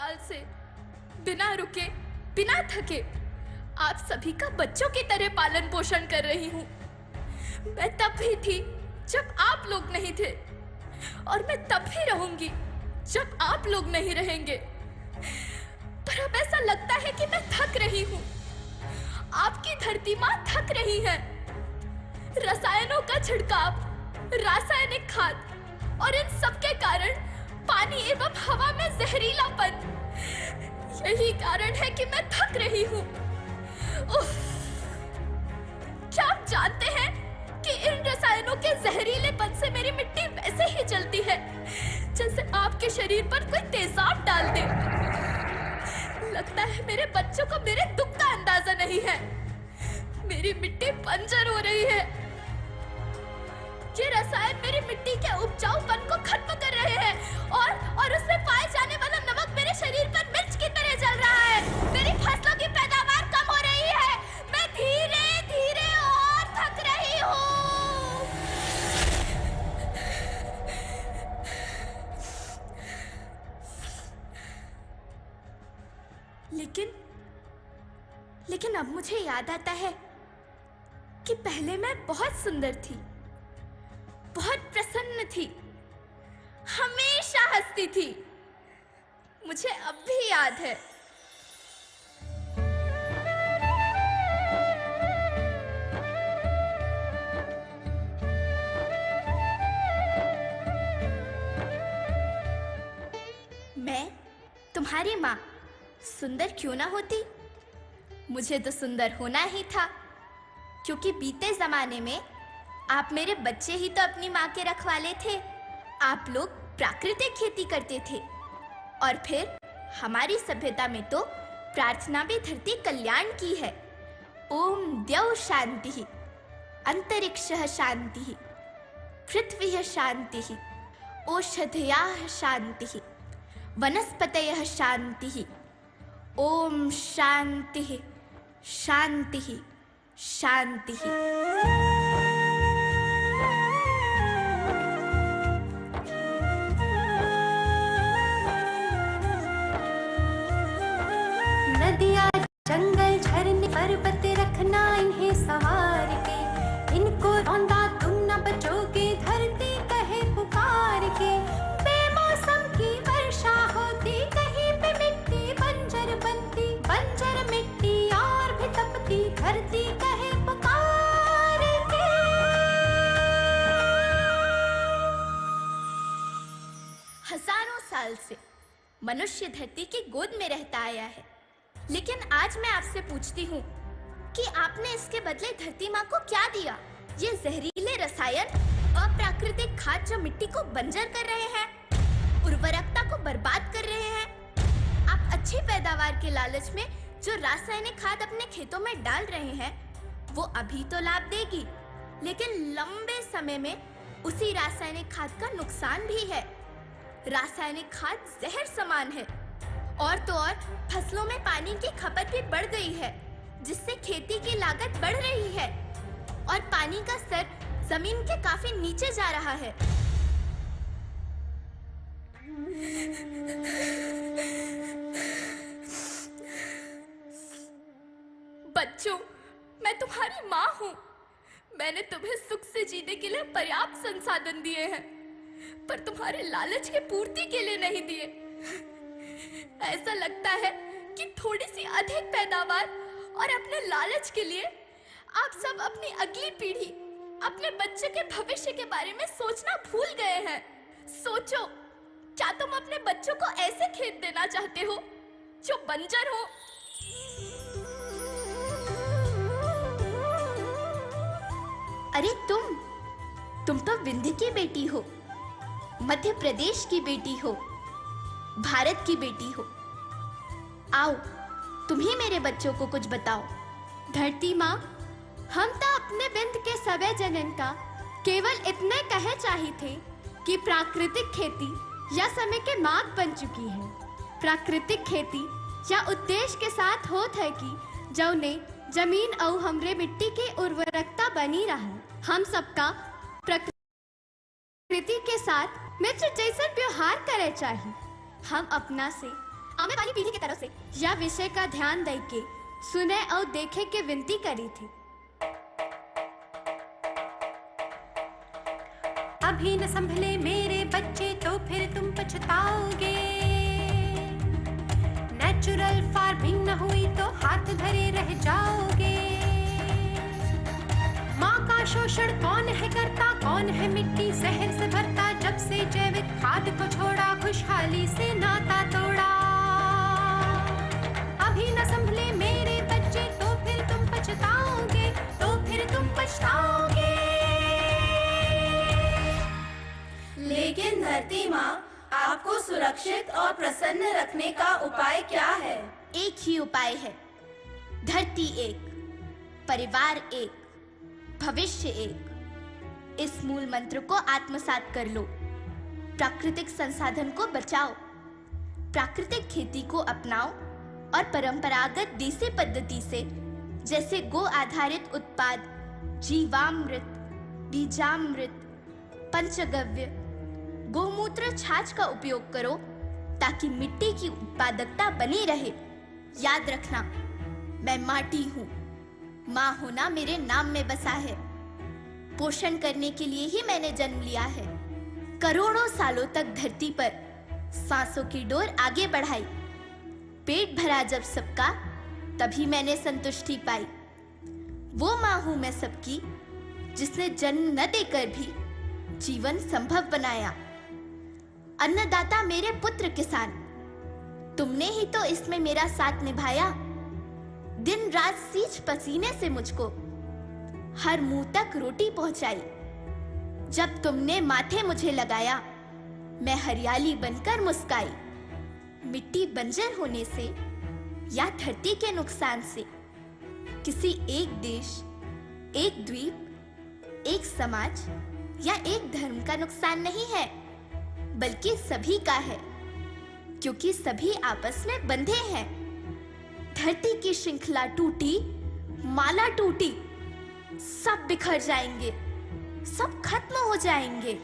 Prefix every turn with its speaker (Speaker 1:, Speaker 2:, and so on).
Speaker 1: साल से बिना रुके, बिना थके आप सभी का बच्चों की तरह पालन पोषण कर रही हूँ। मैं तब भी थी जब आप लोग नहीं थे, और मैं तब भी रहूंगी जब आप लोग नहीं रहेंगे। पर अब ऐसा लगता है कि मैं थक रही हूँ। आपकी धरती माँ थक रही है। रसायनों का छिड़काव, रासायनिक खाद और इन सब के कारण पानी एवं हवा में जहरीलापन, यही कारण है कि मैं थक रही हूँ। क्या आप जानते हैं कि इन रसायनों के जहरीलेपन से मेरी मिट्टी वैसे ही जलती है जैसे आपके शरीर पर कोई तेजाब डाल दे। लगता है मेरे बच्चों को मेरे दुख का अंदाजा नहीं है। मेरी मिट्टी बंजर हो रही है। ये रसायन मेरी मिट्टी के उपजाऊपन को खत्म कर रहे हैं और उसमें पाए जाने वाला नमक मेरे शरीर पर मिर्च की तरह जल रहा है। मेरी फसलों की पैदावार कम हो रही है। मैं धीरे धीरे और थक रही हूँ। लेकिन अब मुझे याद आता है कि पहले मैं बहुत सुंदर थी, बहुत प्रसन्न थी, हमेशा हंसती थी। मुझे अब भी याद है। मैं तुम्हारी माँ सुंदर क्यों ना होती? मुझे तो सुंदर होना ही था, क्योंकि बीते जमाने में आप मेरे बच्चे ही तो अपनी माँ के रखवाले थे। आप लोग प्राकृतिक खेती करते थे, और फिर हमारी सभ्यता में तो प्रार्थना भी धरती कल्याण की है। ओम द्यौ शांति, अंतरिक्षः शांति, पृथ्वी शांति, ओषधयः शांति, वनस्पतयः शांति। ओम शांति शांति शांति।
Speaker 2: नदियाँ, जंगल, झरने, पर्वत रखना इन्हें संवार के। इनको रौंदा तुम न बचोगे, धरती कहे पुकार के। बेमौसम की वर्षा होती, कहीं पे मिट्टी बंजर बनती। बंजर मिट्टी और भी तपती, धरती कहे पुकार के।
Speaker 1: हजारों साल से मनुष्य धरती की गोद में रहता आया है, लेकिन आज मैं आपसे पूछती हूँ कि आपने इसके बदले धरती माँ को क्या दिया? ये जहरीले रसायन, अप्राकृतिक खाद जो मिट्टी को बंजर कर रहे हैं, उर्वरकता को बर्बाद कर रहे हैं। आप अच्छी पैदावार के लालच में जो रासायनिक खाद अपने खेतों में डाल रहे हैं, वो अभी तो लाभ देगी, लेकिन लंबे समय में उसी रासायनिक खाद का नुकसान भी है। रासायनिक खाद जहर समान है, और तो और फसलों में पानी की खपत भी बढ़ गई है, जिससे खेती की लागत बढ़ रही है और पानी का स्तर जमीन के काफी नीचे जा रहा है। बच्चों, मैं तुम्हारी माँ हूँ। मैंने तुम्हें सुख से जीने के लिए पर्याप्त संसाधन दिए हैं, पर तुम्हारे लालच की पूर्ति के लिए नहीं दिए। ऐसा लगता है कि थोड़ी सी अधिक पैदावार और अपने लालच के लिए आप सब अपनी अगली पीढ़ी, अपने बच्चे के भविष्य के बारे में सोचना भूल गए हैं। सोचो, क्या तुम अपने बच्चों को ऐसे खेत देना चाहते हो जो बंजर हो? अरे तुम तो विंध्य की बेटी हो, मध्य प्रदेश की बेटी हो, भारत की बेटी हो। आओ, तुम ही मेरे बच्चों को कुछ बताओ।
Speaker 2: धरती माँ, हम तो अपने विंध्य के सवै जनन का केवल इतने कहे चाही थे कि प्राकृतिक खेती या समय के माप बन चुकी है। प्राकृतिक खेती या उद्देश्य के साथ होत है कि जौने जमीन और हमरे मिट्टी के उर्वरकता बनी रहे। हम सबका प्रकृति के साथ मित्र जैसा व्यवहार करे चाहिए। हम अपना से
Speaker 1: आमे वाली पीढ़ी की तरफ से
Speaker 2: यह विषय का ध्यान दे के सुने और देखे के विनती करी थी। अभी न संभले मेरे बच्चे तो फिर तुम पछताओगे। नेचुरल फार्मिंग न हुई तो हाथ धरे रह जाओगे। माँ का शोषण कौन है करता, कौन है मिट्टी जहर से भरता। जब से जैविक खाद को छोड़ा, खुशहाली से नाता तोड़ा। अभी न संभले मेरे बच्चे तो फिर तुम पछताओगे, तो फिर तुम पछताओगे।
Speaker 3: लेकिन धरती माँ, आपको सुरक्षित और प्रसन्न रखने का उपाय क्या है?
Speaker 1: एक ही उपाय है, धरती एक, परिवार एक, भविष्य एक। इस मूल मंत्र को आत्मसात कर लो। प्राकृतिक संसाधन को बचाओ, प्राकृतिक खेती को अपनाओ और परंपरागत देसी पद्धति से जैसे गो आधारित उत्पाद, जीवामृत, बीजामृत, पंचगव्य, गोमूत्र, छाछ का उपयोग करो ताकि मिट्टी की उत्पादकता बनी रहे। याद रखना, मैं माटी हूँ। माँ होना मेरे नाम में बसा है। पोषण करने के लिए ही मैंने जन्म लिया है। करोड़ों सालों तक धरती पर सांसों की डोर आगे बढ़ाई। पेट भरा जब सबका, तभी मैंने संतुष्टि पाई। वो माँ हूँ मैं सबकी, जिसने जन्म न देकर भी जीवन संभव बनाया। अन्नदाता मेरे पुत्र किसान, तुमने ही तो इसमें मेरा साथ निभाया। दिन रात सींच पसीने से मुझको हर मुंह तक रोटी पहुंचाई। जब तुमने माथे मुझे लगाया, मैं हरियाली बनकर मुस्काई। मिट्टी बंजर होने से या धरती के नुकसान से किसी एक देश, एक द्वीप, एक समाज या एक धर्म का नुकसान नहीं है, बल्कि सभी का है, क्योंकि सभी आपस में बंधे हैं। धरती की श्रृंखला टूटी, माला टूटी, सब बिखर जाएंगे, सब खत्म हो जाएंगे।